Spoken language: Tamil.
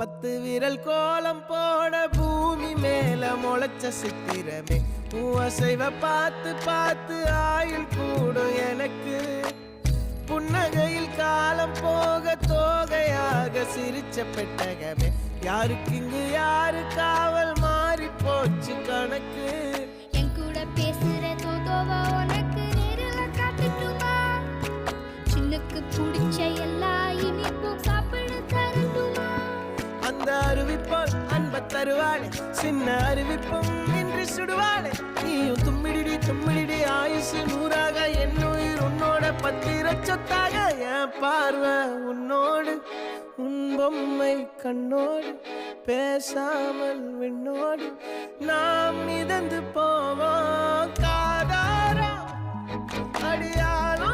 10 விரல் கோலம் போட பூமி மேல முளைச்ச சித்திரமே அசைவ பார்த்து பார்த்து ஆயுள் கூடும் எனக்கு புன்னகையில் காலம் போக தோகையாக சிரிச்ச பெட்டகமே யாருக்கு இங்கு யாரு காவல் மாறி போச்சு கணக்கு என் கூட பேசுற தோதோவா உனக்கு நேரில் காட்டுட்டுமா சின்னுக்கு பிடிச்ச எல்லா இனிப்பும் சாப்பிட தரட்டுமா அந்த அறிவிப்பால் அன்ப தருவாளே சின்ன அறிவிப்பும் இன்று சுடுவாளே நீயும் தும்மிடி தும்மிடி ஆயுசு 100ஆக என் உயிர் உன்னோட 10 சொத்தாக என் பார்வை உன்னோடு உன் பொம்மை கண்ணோடு பேசாமல் விண்ணோடு நாம் மிதந்து போவோம் காதாரா அடியாளோ